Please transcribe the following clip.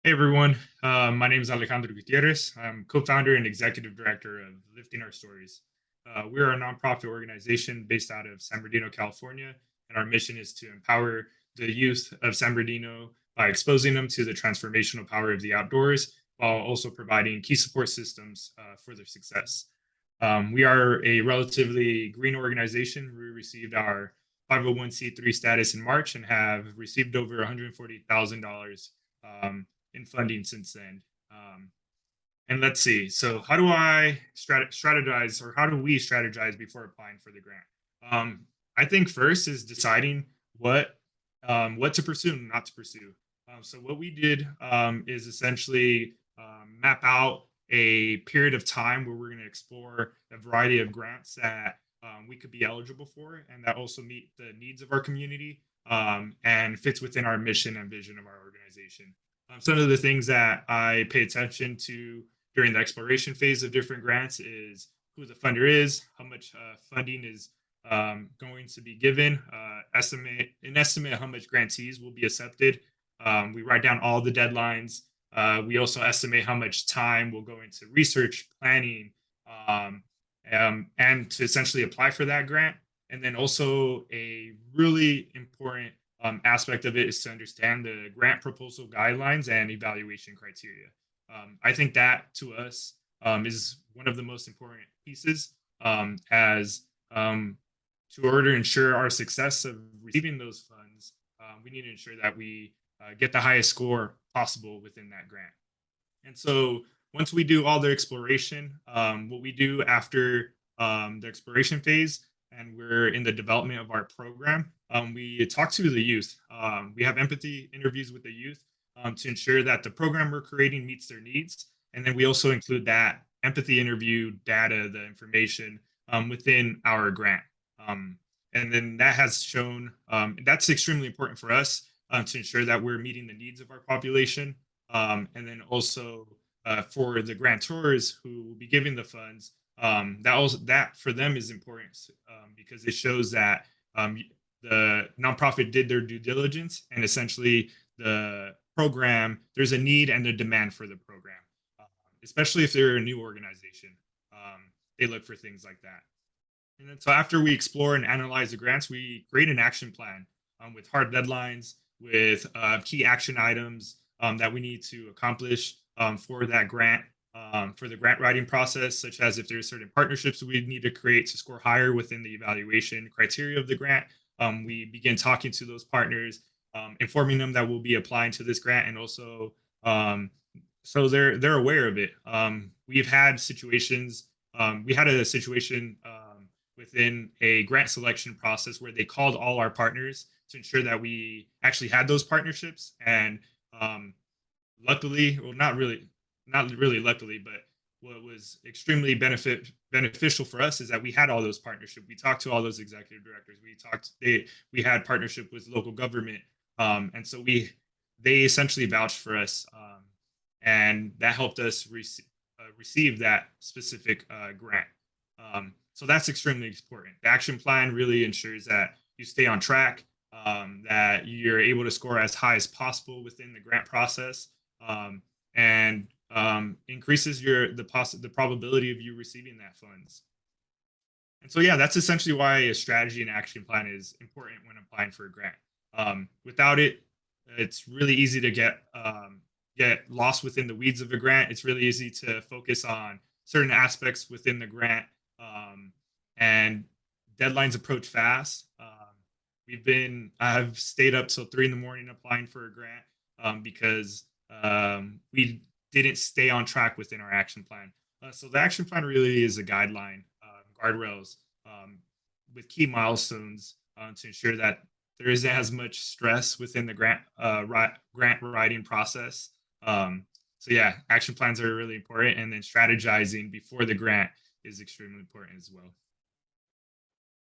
Hey everyone, my name is Alejandro Gutierrez. I'm co-founder and executive director of Lifting Our Stories. We're a nonprofit organization based out of San Bernardino, California, and our mission is to empower the youth of San Bernardino by exposing them to the transformational power of the outdoors, while also providing key support systems for their success. We are a relatively green organization. We received our 501(c)(3) status in March and have received over $140,000 in funding since then. And let's see. So, how do I strategize, or how do we strategize before applying for the grant? Um, I think first is deciding what to pursue and not to pursue. So, what we did is essentially map out a period of time where we're going to explore a variety of grants that we could be eligible for, and that also meet the needs of our community and fits within our mission and vision of our organization. Some of the things that I pay attention to during the exploration phase of different grants is who the funder is, how much funding is going to be given, estimate how much grantees will be accepted. We write down all the deadlines. We also estimate how much time will go into research, planning, um, and to essentially apply for that grant. And then also a really important aspect of it is to understand the grant proposal guidelines and evaluation criteria. I think that to us is one of the most important pieces as to order to ensure our success of receiving those funds. We need to ensure that we get the highest score possible within that grant. And so once we do all the exploration, what we do after the exploration phase and we're in the development of our program, we talk to the youth. We have empathy interviews with the youth to ensure that the program we're creating meets their needs. And then we also include that empathy interview data, the information within our grant. Um, and then that has shown that's extremely important for us to ensure that we're meeting the needs of our population. And then also for the grantors who will be giving the funds, that for them is important because it shows that the nonprofit did their due diligence, and essentially the program, there's a need and a demand for the program, especially if they're a new organization. They look for things like that. And then so after we explore and analyze the grants, we create an action plan with hard deadlines, with key action items that we need to accomplish for that grant, for the grant writing process, such as if there's certain partnerships we need to create to score higher within the evaluation criteria of the grant. We begin talking to those partners, informing them that we'll be applying to this grant, and also so they're aware of it. We've had situations. We had a situation within a grant selection process where they called all our partners to ensure that we actually had those partnerships. And luckily, well, not really luckily, but what was extremely beneficial for us is that we had all those partnerships. We talked to all those executive directors. We had partnership with local government, and so they essentially vouched for us, and that helped us receive that specific grant. So that's extremely important. The action plan really ensures that you stay on track, that you're able to score as high as possible within the grant process, and increases the probability of you receiving that funds. And so yeah, that's essentially why a strategy and action plan is important when applying for a grant. Without it, it's really easy to get lost within the weeds of a grant. It's really easy to focus on certain aspects within the grant, and deadlines approach fast. I've stayed up till 3 in the morning applying for a grant because we didn't stay on track within our action plan. So the action plan really is a guideline, guardrails with key milestones to ensure that there isn't as much stress within the grant writing process. So yeah, action plans are really important, and then strategizing before the grant is extremely important as well.